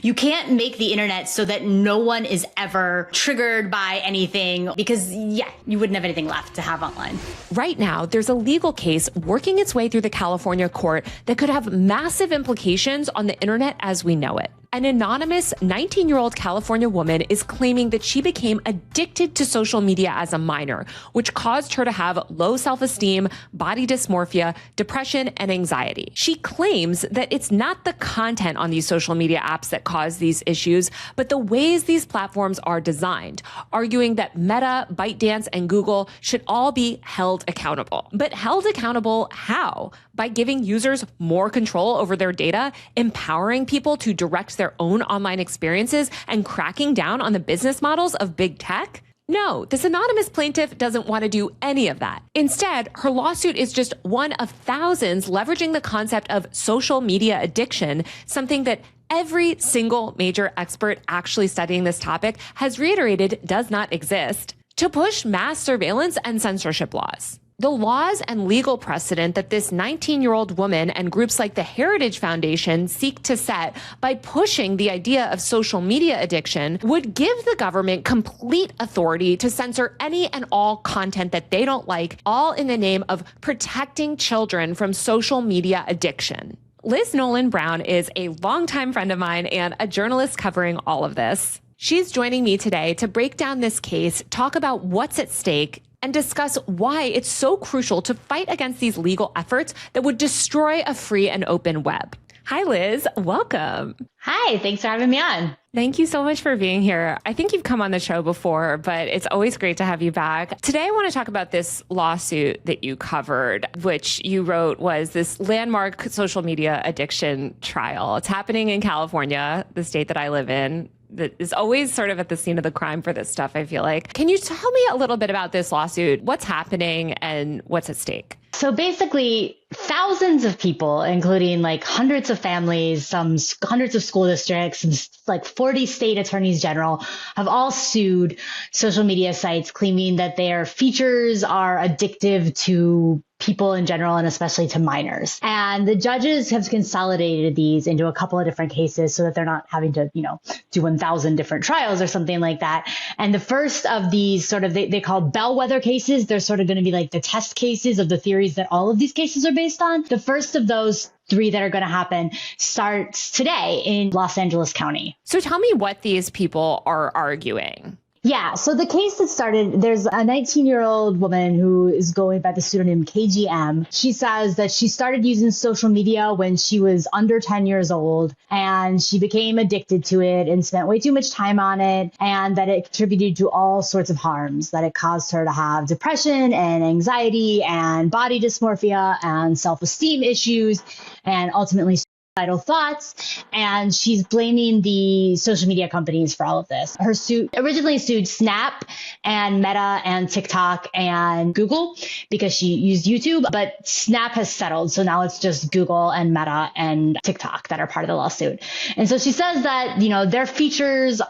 You can't make the internet so that no one is ever triggered by anything because, yeah, you wouldn't have anything left to have online. Right now, there's a legal case working its way through the California court that could have massive implications on the internet as we know it. An anonymous 19-year-old California woman is claiming that she became addicted to social media as a minor, which caused her to have low self-esteem, body dysmorphia, depression, and anxiety. She claims that it's not the content on these social media apps that cause these issues, but the ways these platforms are designed, arguing that Meta, ByteDance, and Google should all be held accountable. But held accountable how? By giving users more control over their data, empowering people to direct their own online experiences, and cracking down on the business models of big tech? No, this anonymous plaintiff doesn't want to do any of that. Instead, her lawsuit is just one of thousands leveraging the concept of social media addiction, something that every single major expert actually studying this topic has reiterated does not exist, to push mass surveillance and censorship laws. The laws and legal precedent that this 19-year-old woman and groups like the Heritage Foundation seek to set by pushing the idea of social media addiction would give the government complete authority to censor any and all content that they don't like, all in the name of protecting children from social media addiction. Liz Nolan Brown is a longtime friend of mine and a journalist covering all of this. She's joining me today to break down this case, talk about what's at stake, and discuss why it's so crucial to fight against these legal efforts that would destroy a free and open web. Hi, Liz. Welcome. Hi, thanks for having me on. Thank you so much for being here. I think you've come on the show before, but it's always great to have you back. Today, I want to talk about this lawsuit that you covered, which you wrote was this landmark social media addiction trial. It's happening in California, the state that I live in. That is always sort of at the scene of the crime for this stuff, I feel like. Can you tell me a little bit about this lawsuit? What's happening and what's at stake? So basically, thousands of people, including like hundreds of families, some hundreds of school districts, and like 40 state attorneys general, have all sued social media sites claiming that their features are addictive to people in general, and especially to minors. And the judges have consolidated these into a couple of different cases so that they're not having to, do 1,000 different trials or something like that. And the first of these sort of, they call bellwether cases. They're sort of going to be like the test cases of the theories that all of these cases are based on. The first of those three that are going to happen starts today in Los Angeles County. So tell me what these people are arguing. Yeah. So the case that started, there's a 19-year-old woman who is going by the pseudonym KGM. She says that she started using social media when she was under 10 years old, and she became addicted to it and spent way too much time on it, and that it contributed to all sorts of harms, that it caused her to have depression and anxiety and body dysmorphia and self-esteem issues and ultimately suicidal thoughts, and she's blaming the social media companies for all of this. Her suit originally sued Snap and Meta and TikTok and Google because she used YouTube, but Snap has settled. So now it's just Google and Meta and TikTok that are part of the lawsuit. And so she says that, their features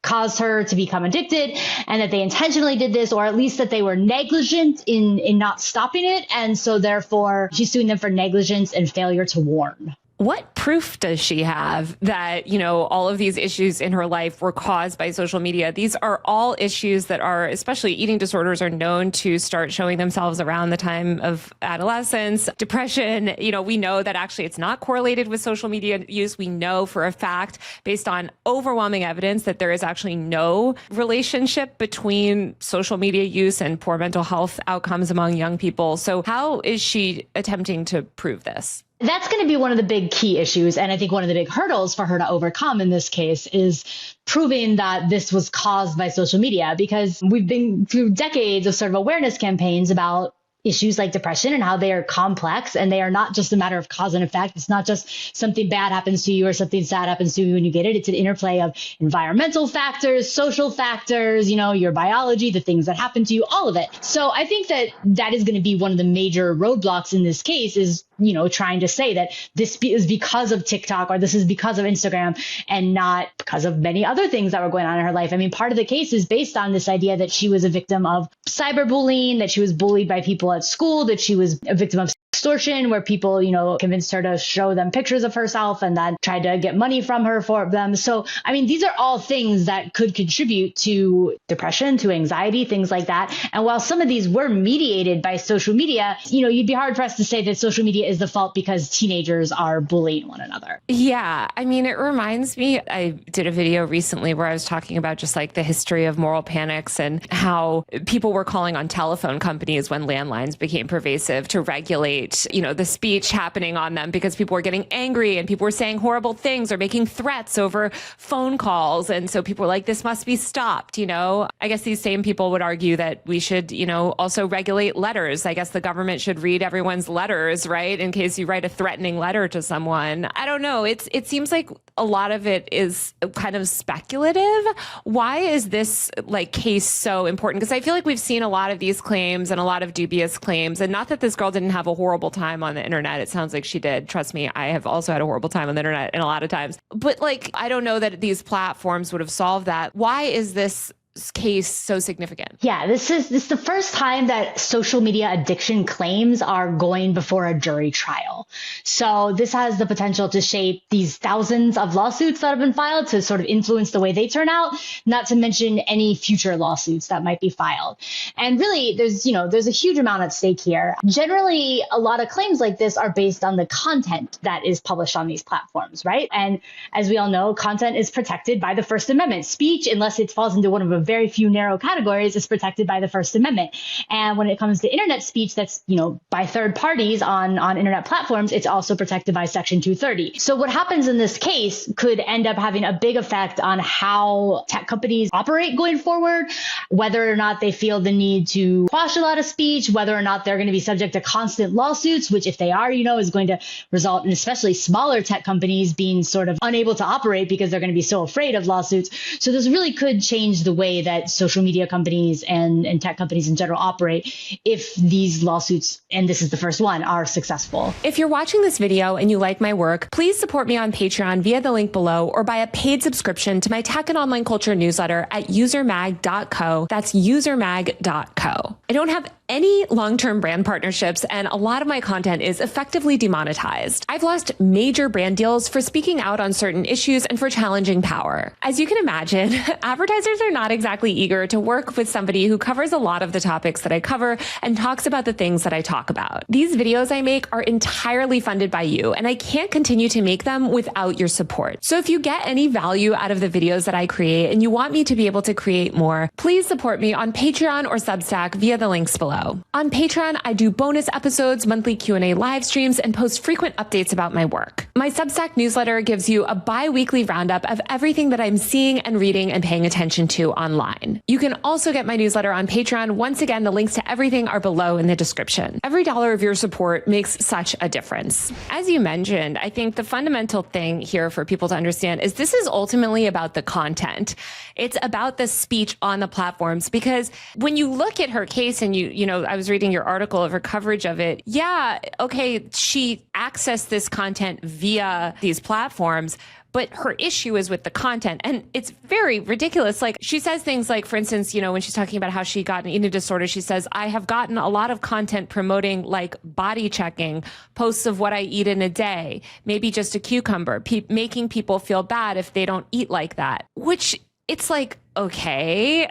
caused her to become addicted and that they intentionally did this, or at least that they were negligent in not stopping it. And so therefore she's suing them for negligence and failure to warn. What proof does she have that, all of these issues in her life were caused by social media? These are all issues that are, especially eating disorders, are known to start showing themselves around the time of adolescence. Depression, we know that actually it's not correlated with social media use. We know for a fact, based on overwhelming evidence, that there is actually no relationship between social media use and poor mental health outcomes among young people. So how is she attempting to prove this? That's going to be one of the big key issues. And I think one of the big hurdles for her to overcome in this case is proving that this was caused by social media, because we've been through decades of sort of awareness campaigns about issues like depression and how they are complex and they are not just a matter of cause and effect. It's not just something bad happens to you or something sad happens to you when you get it. It's an interplay of environmental factors, social factors, your biology, the things that happen to you, all of it. So I think that is going to be one of the major roadblocks in this case is, trying to say that this is because of TikTok or this is because of Instagram and not because of many other things that were going on in her life. I mean, part of the case is based on this idea that she was a victim of cyberbullying, that she was bullied by people at school, that she was a victim of extortion, where people, convinced her to show them pictures of herself and then tried to get money from her for them. So, I mean, these are all things that could contribute to depression, to anxiety, things like that. And while some of these were mediated by social media, you'd be hard pressed to say that social media is the fault because teenagers are bullying one another. Yeah. I mean, it reminds me, I did a video recently where I was talking about just like the history of moral panics and how people were calling on telephone companies when landlines became pervasive to regulate, the speech happening on them because people were getting angry and people were saying horrible things or making threats over phone calls. And so people were like, this must be stopped. I guess these same people would argue that we should, also regulate letters. I guess the government should read everyone's letters, right? In case you write a threatening letter to someone. I don't know. It seems like a lot of it is kind of speculative. Why is this case so important? Because I feel like we've seen a lot of these claims and a lot of dubious claims, and not that this girl didn't have a horrible time on the internet. It sounds like she did. Trust me, I have also had a horrible time on the internet and a lot of times. But I don't know that these platforms would have solved that. Why is this case so significant? Yeah, this is the first time that social media addiction claims are going before a jury trial. So this has the potential to shape these thousands of lawsuits that have been filed, to sort of influence the way they turn out, not to mention any future lawsuits that might be filed. And really, there's a huge amount at stake here. Generally, a lot of claims like this are based on the content that is published on these platforms, right? And as we all know, content is protected by the First Amendment. Speech, unless it falls into one of a very few narrow categories, is protected by the First Amendment. And when it comes to internet speech that's, by third parties on internet platforms, it's also protected by Section 230. So what happens in this case could end up having a big effect on how tech companies operate going forward, whether or not they feel the need to quash a lot of speech, whether or not they're going to be subject to constant lawsuits, which if they are, is going to result in especially smaller tech companies being sort of unable to operate because they're going to be so afraid of lawsuits. So this really could change the way that social media companies and tech companies in general operate if these lawsuits, and this is the first one, are successful. If you're watching this video and you like my work, please support me on Patreon via the link below or buy a paid subscription to my tech and online culture newsletter at usermag.co. That's usermag.co. I don't have any long-term brand partnerships, and a lot of my content is effectively demonetized. I've lost major brand deals for speaking out on certain issues and for challenging power. As you can imagine, advertisers are not exactly eager to work with somebody who covers a lot of the topics that I cover and talks about the things that I talk about. These videos I make are entirely funded by you, and I can't continue to make them without your support. So if you get any value out of the videos that I create and you want me to be able to create more, please support me on Patreon or Substack via the links below. On Patreon, I do bonus episodes, monthly Q&A live streams, and post frequent updates about my work. My Substack newsletter gives you a bi-weekly roundup of everything that I'm seeing and reading and paying attention to online. You can also get my newsletter on Patreon. Once again, the links to everything are below in the description. Every dollar of your support makes such a difference. As you mentioned, I think the fundamental thing here for people to understand is this is ultimately about the content. It's about the speech on the platforms, because when you look at her case and I was reading your article of her coverage of it. Yeah, okay, she accessed this content via these platforms, but her issue is with the content. And it's very ridiculous. She says things like, for instance, when she's talking about how she got an eating disorder, she says, I have gotten a lot of content promoting body checking, posts of what I eat in a day, maybe just a cucumber, making people feel bad if they don't eat like that, which it's okay.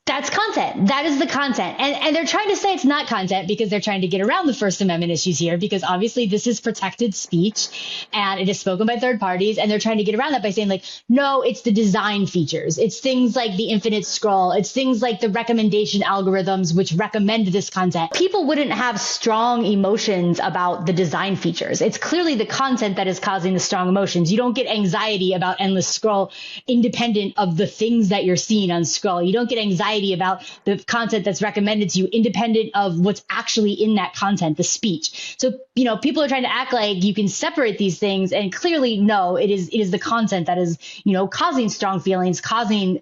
That's content. That is the content. And they're trying to say it's not content because they're trying to get around the First Amendment issues here, because obviously this is protected speech and it is spoken by third parties. And they're trying to get around that by saying no, it's the design features. It's things like the infinite scroll. It's things like the recommendation algorithms, which recommend this content. People wouldn't have strong emotions about the design features. It's clearly the content that is causing the strong emotions. You don't get anxiety about endless scroll independent of the things that you're seeing on scroll. You don't get anxiety about the content that's recommended to you independent of what's actually in that content, the speech. So, people are trying to act like you can separate these things, and clearly, no, it is the content that is, causing strong feelings, causing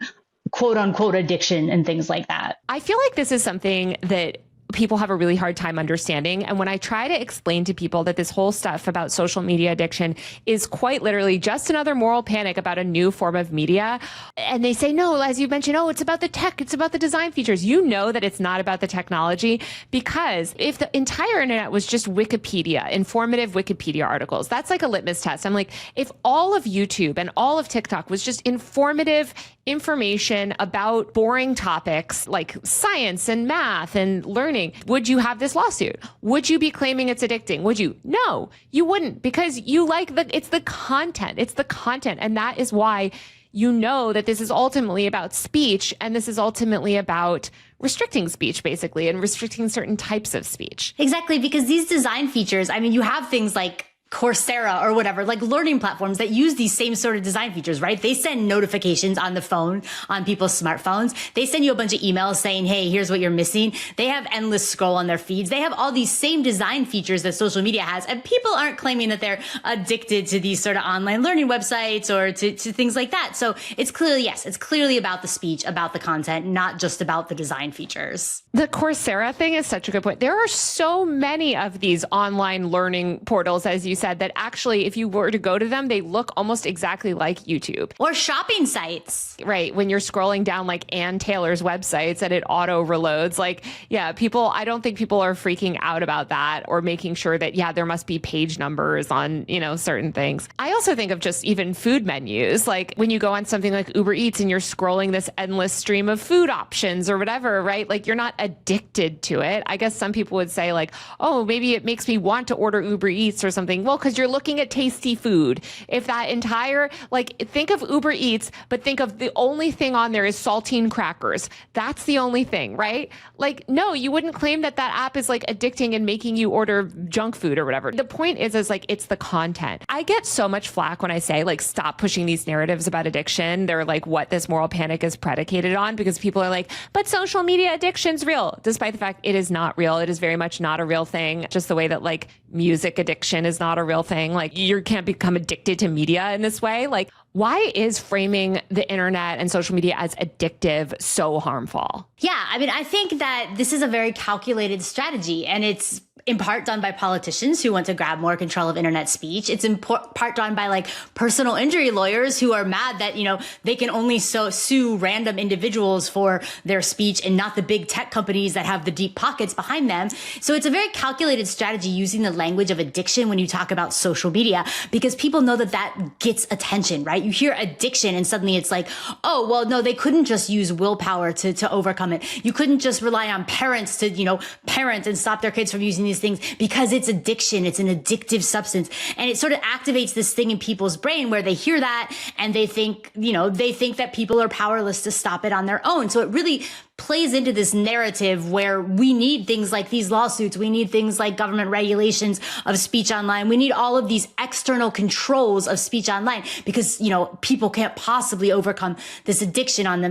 quote unquote addiction and things like that. I feel like this is something that people have a really hard time understanding. And when I try to explain to people that this whole stuff about social media addiction is quite literally just another moral panic about a new form of media, and they say, no, as you mentioned, oh, it's about the tech, it's about the design features. You know that it's not about the technology, because if the entire internet was just Wikipedia, informative Wikipedia articles, that's like a litmus test. I'm like, if all of YouTube and all of TikTok was just informative information about boring topics like science and math and learning, would you have this lawsuit? Would you be claiming it's addicting? Would you? No, you wouldn't, because you like it's the content. It's the content. And that is why you know that this is ultimately about speech, and this is ultimately about restricting speech, basically, and restricting certain types of speech. Exactly, because these design features, I mean, you have things like Coursera or whatever, like learning platforms that use these same sort of design features, right? They send notifications on the phone, on people's smartphones. They send you a bunch of emails saying, hey, here's what you're missing. They have endless scroll on their feeds. They have all these same design features that social media has. And people aren't claiming that they're addicted to these sort of online learning websites or to things like that. So it's clearly, yes, it's clearly about the speech, about the content, not just about the design features. The Coursera thing is such a good point. There are so many of these online learning portals, as you said, that actually, if you were to go to them, they look almost exactly like YouTube. Or shopping sites. Right. When you're scrolling down like Ann Taylor's websites and it auto reloads, like, yeah, I don't think people are freaking out about that or making sure that, yeah, there must be page numbers on, certain things. I also think of just even food menus, like when you go on something like Uber Eats and you're scrolling this endless stream of food options or whatever, right? Like you're not addicted to it. I guess some people would say like, oh, maybe it makes me want to order Uber Eats or something. Well, because you're looking at tasty food. If that entire, think of Uber Eats, but think of the only thing on there is saltine crackers. That's the only thing, right? Like, no, you wouldn't claim that app is like addicting and making you order junk food or whatever. The point is like, it's the content. I get so much flack when I say like, stop pushing these narratives about addiction. They're like what this moral panic is predicated on, because people are like, but social media addiction's real, despite the fact it is not real. It is very much not a real thing. Just the way that like music addiction is not a real thing. Like you can't become addicted to media in this way. Like, why is framing the internet and social media as addictive so harmful? Yeah, I mean, I think that this is a very calculated strategy, and it's in part done by politicians who want to grab more control of internet speech. It's in part done by like personal injury lawyers who are mad that, they can only sue random individuals for their speech and not the big tech companies that have the deep pockets behind them. So it's a very calculated strategy using the language of addiction when you talk about social media, because people know that gets attention, right? You hear addiction and suddenly it's like, oh, well, no, they couldn't just use willpower to overcome it. You couldn't just rely on parents to, parent and stop their kids from using these things, because it's addiction. It's an addictive substance. And it sort of activates this thing in people's brain where they hear that and they think, that people are powerless to stop it on their own. So it really plays into this narrative where we need things like these lawsuits. We need things like government regulations of speech online. We need all of these external controls of speech online because, people can't possibly overcome this addiction on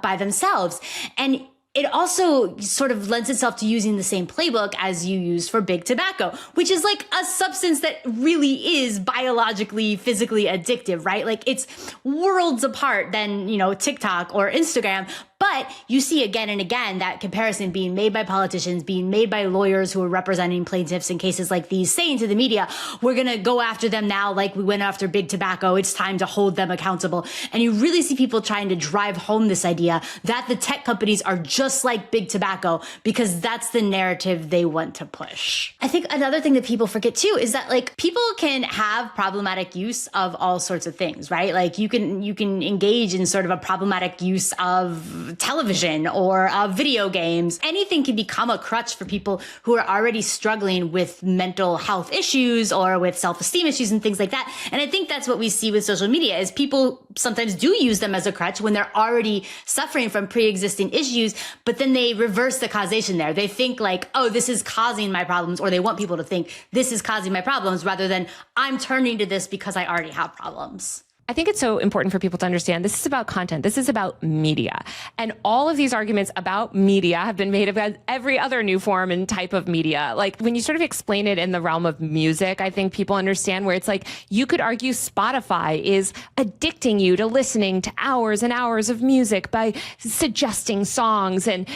by themselves. And it also sort of lends itself to using the same playbook as you use for big tobacco, which is like a substance that really is biologically, physically addictive, right? Like it's worlds apart than, TikTok or Instagram. But you see again and again that comparison being made by politicians, being made by lawyers who are representing plaintiffs in cases like these, saying to the media, we're going to go after them now like we went after big tobacco. It's time to hold them accountable. And you really see people trying to drive home this idea that the tech companies are just like big tobacco because that's the narrative they want to push. I think another thing that people forget too is that like people can have problematic use of all sorts of things, right? Like you can engage in sort of a problematic use of television or video games. Anything can become a crutch for people who are already struggling with mental health issues or with self-esteem issues and things like that. And I think that's what we see with social media is people sometimes do use them as a crutch when they're already suffering from pre-existing issues, but then they reverse the causation there. They think like, oh, this is causing my problems, or they want people to think this is causing my problems rather than I'm turning to this because I already have problems. I think it's so important for people to understand this is about content. This is about media. And all of these arguments about media have been made about every other new form and type of media. Like when you sort of explain it in the realm of music, I think people understand where it's like you could argue Spotify is addicting you to listening to hours and hours of music by suggesting songs and,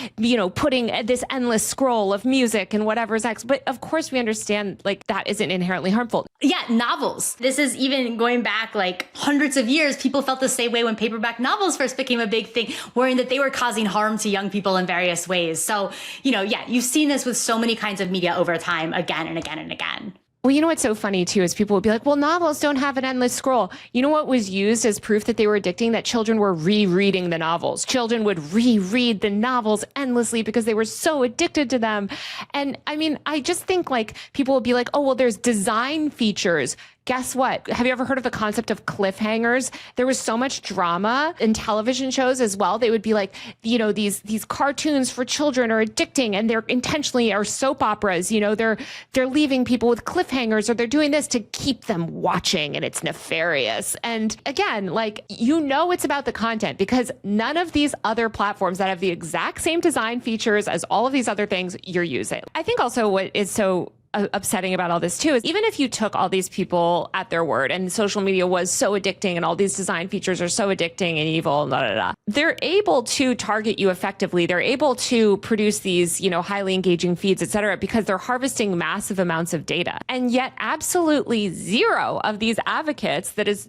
putting this endless scroll of music and whatever's next. But of course we understand like that isn't inherently harmful. Yeah, novels. This is even going back like hundreds of years. People felt the same way when paperback novels first became a big thing, worrying that they were causing harm to young people in various ways. So, you've seen this with so many kinds of media over time, again and again and again. Well, you know what's so funny, too, is people would be like, well, novels don't have an endless scroll. You know what was used as proof that they were addicting? That children were rereading the novels. Children would reread the novels endlessly because they were so addicted to them. And I mean, I just think like people will be like, oh, well, there's design features. Guess what? Have you ever heard of the concept of cliffhangers? There was so much drama in television shows as well. They would be like, these cartoons for children are addicting and they're intentionally are soap operas. They're leaving people with cliffhangers or they're doing this to keep them watching and it's nefarious. And again, like, it's about the content because none of these other platforms that have the exact same design features as all of these other things you're using. I think also what is so upsetting about all this too is even if you took all these people at their word and social media was so addicting and all these design features are so addicting and evil and they're able to target you effectively. They're able to produce these, highly engaging feeds, et cetera, because they're harvesting massive amounts of data. And yet absolutely zero of these advocates that is,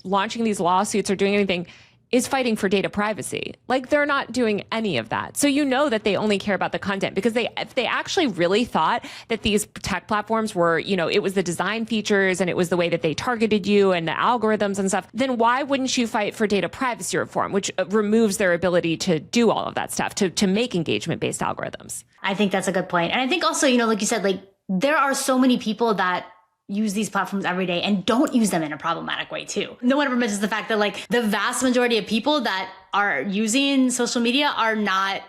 launching these lawsuits or doing anything is fighting for data privacy. Like they're not doing any of that. So that they only care about the content because if they actually really thought that these tech platforms were, it was the design features and it was the way that they targeted you and the algorithms and stuff, then why wouldn't you fight for data privacy reform, which removes their ability to do all of that stuff, to make engagement-based algorithms? I think that's a good point. And I think also, like you said, like there are so many people that use these platforms every day and don't use them in a problematic way too. No one ever mentions the fact that like the vast majority of people that are using social media are not,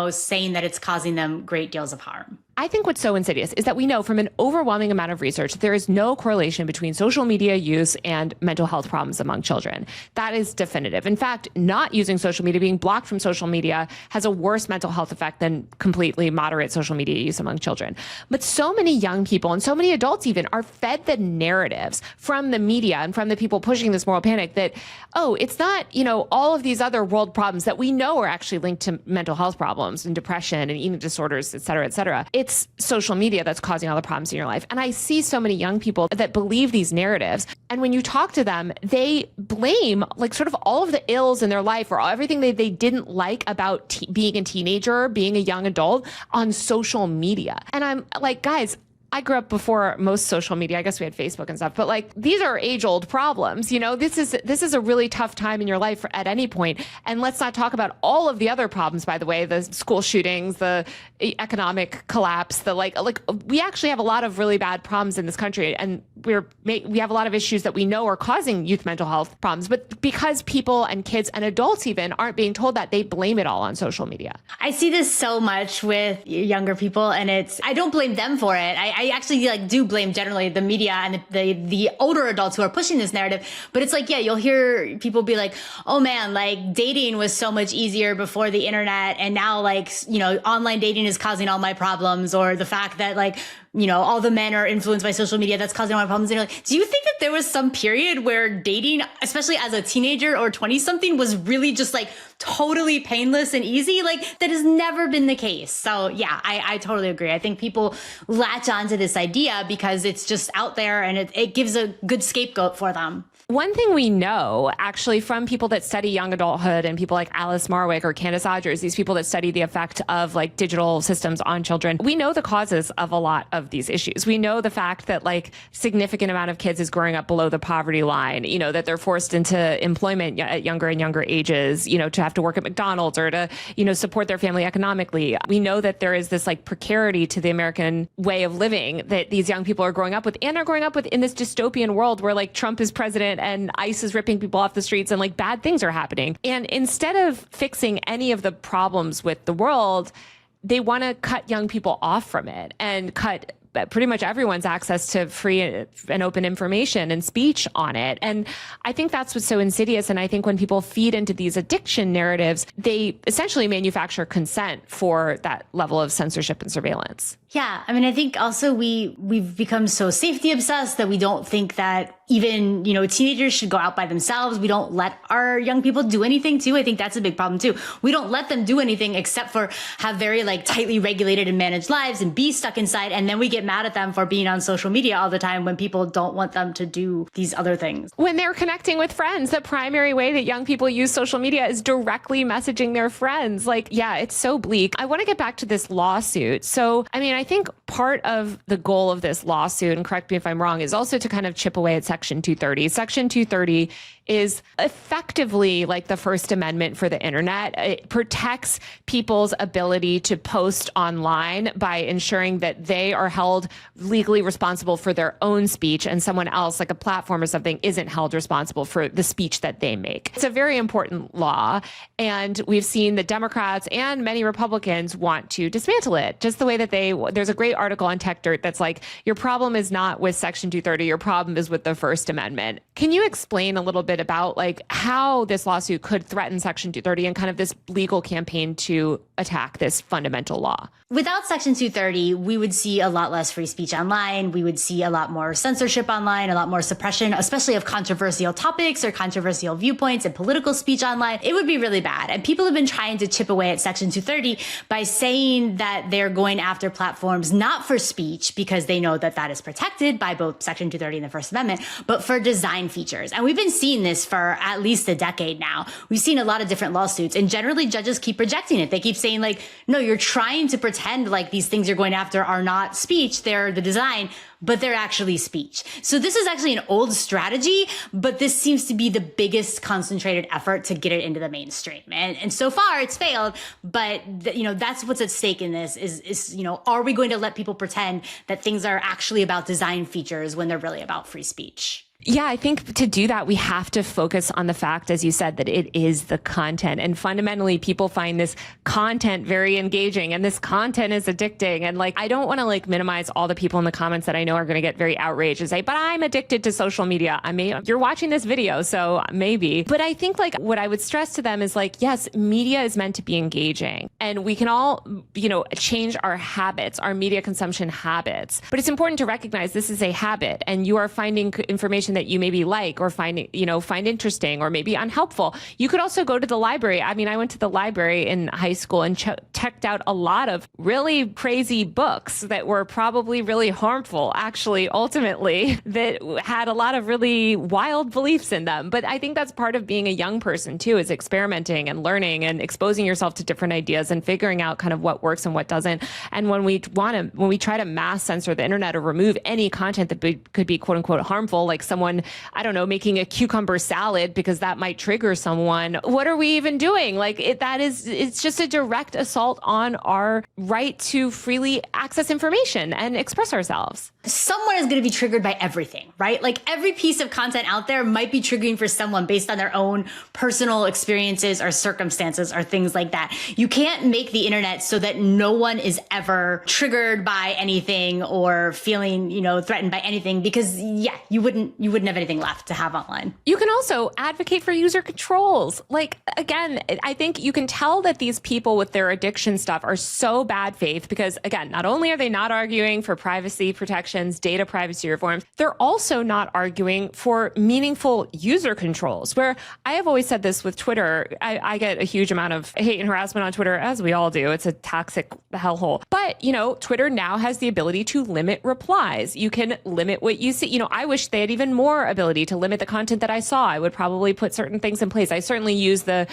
saying that it's causing them great deals of harm. I think what's so insidious is that we know from an overwhelming amount of research, there is no correlation between social media use and mental health problems among children. That is definitive. In fact, not using social media, being blocked from social media has a worse mental health effect than completely moderate social media use among children. But so many young people and so many adults even are fed the narratives from the media and from the people pushing this moral panic that, it's not, all of these other world problems that we know are actually linked to mental health problems and depression and eating disorders, et cetera, et cetera. It's social media that's causing all the problems in your life. And I see so many young people that believe these narratives. And when you talk to them, they blame like sort of all of the ills in their life or everything they didn't like about being a teenager, being a young adult on social media. And I'm like, guys, I grew up before most social media. I guess we had Facebook and stuff, but like these are age-old problems. This is a really tough time in your life at any point. And let's not talk about all of the other problems, by the way, the school shootings, the economic collapse, the like we actually have a lot of really bad problems in this country. And we have a lot of issues that we know are causing youth mental health problems. But because people and kids and adults even aren't being told that, they blame it all on social media. I see this so much with younger people and I don't blame them for it. I actually do blame generally the media and the older adults who are pushing this narrative. But it's like, you'll hear people be like, oh man, like dating was so much easier before the internet. And now online dating is causing all my problems, or the fact that all the men are influenced by social media, that's causing all my problems. And you're like, do you think that there was some period where dating, especially as a teenager or 20 something, was really just totally painless and easy? That has never been the case. So yeah, I totally agree. I think people latch onto this idea because it's just out there and it gives a good scapegoat for them. One thing we know, actually, from people that study young adulthood and people like Alice Marwick or Candace Odgers, these people that study the effect of digital systems on children, we know the causes of a lot of these issues. We know the fact that significant amount of kids is growing up below the poverty line, that they're forced into employment at younger and younger ages, to have to work at McDonald's or to, support their family economically. We know that there is this precarity to the American way of living that these young people are growing up with, and are growing up with in this dystopian world where Trump is president and ICE is ripping people off the streets and bad things are happening. And instead of fixing any of the problems with the world, they want to cut young people off from it and cut pretty much everyone's access to free and open information and speech on it. And I think that's what's so insidious. And I think when people feed into these addiction narratives, they essentially manufacture consent for that level of censorship and surveillance. Yeah. I mean, I think also we've become so safety obsessed that we don't think that even, teenagers should go out by themselves. We don't let our young people do anything too. I think that's a big problem too. We don't let them do anything except for have very tightly regulated and managed lives and be stuck inside. And then we get mad at them for being on social media all the time when people don't want them to do these other things. When they're connecting with friends, the primary way that young people use social media is directly messaging their friends. It's so bleak. I want to get back to this lawsuit. So, I think part of the goal of this lawsuit, and correct me if I'm wrong, is also to kind of chip away at Section 230. Section 230 is effectively like the First Amendment for the internet. It protects people's ability to post online by ensuring that they are held legally responsible for their own speech and someone else, like a platform or something, isn't held responsible for the speech that they make. It's a very important law. And we've seen that Democrats and many Republicans want to dismantle it, just the way that there's a great article on Tech Dirt that's like, your problem is not with Section 230, your problem is with the First Amendment. Can you explain a little bit about how this lawsuit could threaten Section 230 and kind of this legal campaign to attack this fundamental law? Without Section 230, we would see a lot less free speech online. We would see a lot more censorship online, a lot more suppression, especially of controversial topics or controversial viewpoints and political speech online. It would be really bad. And people have been trying to chip away at Section 230 by saying that they're going after platforms not for speech, because they know that that is protected by both Section 230 and the First Amendment, but for design features. And we've been seeing this for at least a decade now. We've seen a lot of different lawsuits, and generally judges keep rejecting it. They keep saying no, you're trying to pretend like these things you're going after are not speech, they're the design, but they're actually speech. So this is actually an old strategy, but this seems to be the biggest concentrated effort to get it into the mainstream. And so far it's failed, but that's what's at stake in this is are we going to let people pretend that things are actually about design features when they're really about free speech? Yeah, I think to do that, we have to focus on the fact, as you said, that it is the content. And fundamentally, people find this content very engaging and this content is addicting. And I don't want to minimize all the people in the comments that I know are going to get very outraged and say, but I'm addicted to social media. You're watching this video, so maybe. But I think what I would stress to them is yes, media is meant to be engaging and we can all, change our habits, our media consumption habits. But it's important to recognize this is a habit and you are finding information that you maybe like or find interesting or maybe unhelpful. You could also go to the library. I went to the library in high school and checked out a lot of really crazy books that were probably really harmful, actually, ultimately, that had a lot of really wild beliefs in them. But I think that's part of being a young person too, is experimenting and learning and exposing yourself to different ideas and figuring out kind of what works and what doesn't. And when we try to mass censor the internet or remove any content that could be quote unquote harmful, like someone, I don't know, making a cucumber salad because that might trigger someone. What are we even doing? It's just a direct assault on our right to freely access information and express ourselves. Someone is going to be triggered by everything, right? Every piece of content out there might be triggering for someone based on their own personal experiences or circumstances or things like that. You can't make the internet so that no one is ever triggered by anything or feeling, threatened by anything, because you wouldn't have anything left to have online. You can also advocate for user controls. Again, I think you can tell that these people with their addiction stuff are so bad faith because, again, not only are they not arguing for privacy protections, data privacy reforms, they're also not arguing for meaningful user controls, where I have always said this with Twitter. I get a huge amount of hate and harassment on Twitter, as we all do. It's a toxic hellhole. But, Twitter now has the ability to limit replies. You can limit what you see. I wish they had even more ability to limit the content that I saw. I would probably put certain things in place. I certainly use the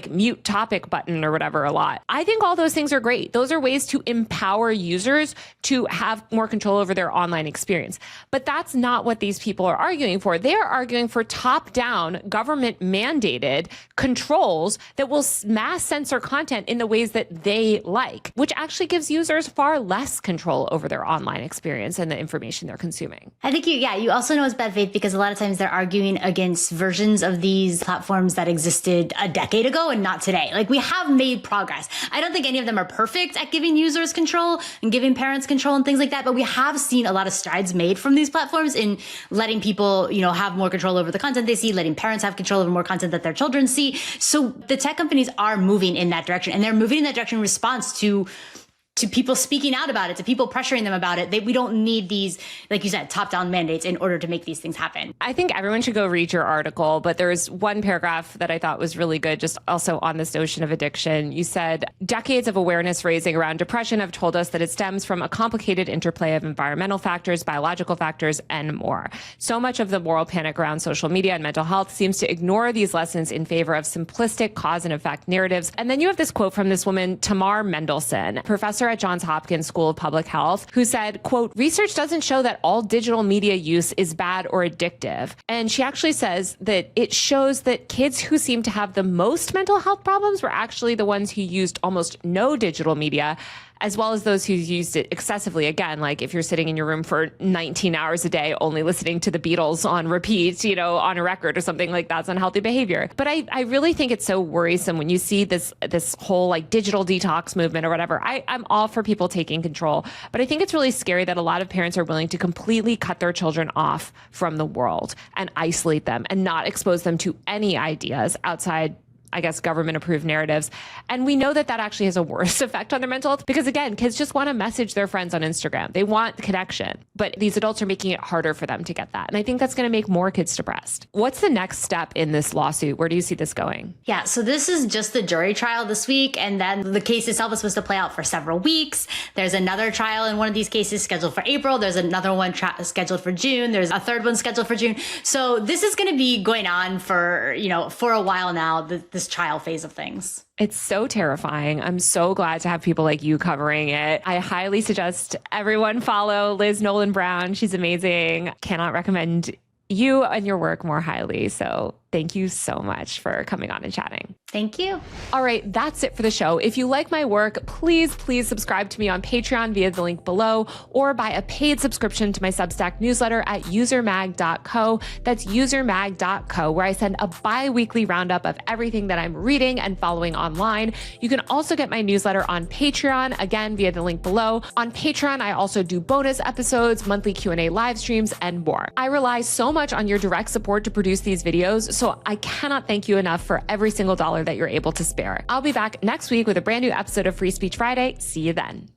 mute topic button or whatever a lot. I think all those things are great. Those are ways to empower users to have more control over their online experience. But that's not what these people are arguing for. They are arguing for top-down, government-mandated controls that will mass censor content in the ways that they like, which actually gives users far less control over their online experience and the information they're consuming. I think you also know as best that, Faith, because a lot of times they're arguing against versions of these platforms that existed a decade ago and not today. Like, we have made progress. I don't think any of them are perfect at giving users control and giving parents control and things like that, but we have seen a lot of strides made from these platforms in letting people, have more control over the content they see, letting parents have control over more content that their children see. So the tech companies are moving in that direction, and they're moving in that direction in response to people speaking out about it, to people pressuring them about it. We don't need these, like you said, top-down mandates in order to make these things happen. I think everyone should go read your article, but there's one paragraph that I thought was really good, just also on this notion of addiction. You said, decades of awareness raising around depression have told us that it stems from a complicated interplay of environmental factors, biological factors, and more. So much of the moral panic around social media and mental health seems to ignore these lessons in favor of simplistic cause and effect narratives. And then you have this quote from this woman, Tamar Mendelsohn, professor at Johns Hopkins School of Public Health, who said, quote, research doesn't show that all digital media use is bad or addictive. And she actually says that it shows that kids who seem to have the most mental health problems were actually the ones who used almost no digital media, as well as those who used it excessively. Again, like if you're sitting in your room for 19 hours a day, only listening to the Beatles on repeat, on a record or something, like that's unhealthy behavior. But I really think it's so worrisome when you see this whole like digital detox movement or whatever. I'm all for people taking control, but I think it's really scary that a lot of parents are willing to completely cut their children off from the world and isolate them and not expose them to any ideas outside, I guess, government-approved narratives. And we know that actually has a worse effect on their mental health because, again, kids just want to message their friends on Instagram. They want connection, but these adults are making it harder for them to get that. And I think that's going to make more kids depressed. What's the next step in this lawsuit? Where do you see this going? Yeah, so this is just the jury trial this week, and then the case itself is supposed to play out for several weeks. There's another trial in one of these cases scheduled for April. There's another one scheduled for June. There's a third one scheduled for June. So this is going to be going on for a while now, this trial phase of things. It's so terrifying. I'm so glad to have people like you covering it. I highly suggest everyone follow Liz Nolan Brown. She's amazing. Cannot recommend you and your work more highly. So thank you so much for coming on and chatting. Thank you. All right, that's it for the show. If you like my work, please subscribe to me on Patreon via the link below, or buy a paid subscription to my Substack newsletter at usermag.co. That's usermag.co, where I send a bi-weekly roundup of everything that I'm reading and following online. You can also get my newsletter on Patreon, again, via the link below. On Patreon, I also do bonus episodes, monthly Q&A live streams, and more. I rely so much on your direct support to produce these videos, so I cannot thank you enough for every single dollar that you're able to spare. I'll be back next week with a brand new episode of Free Speech Friday. See you then.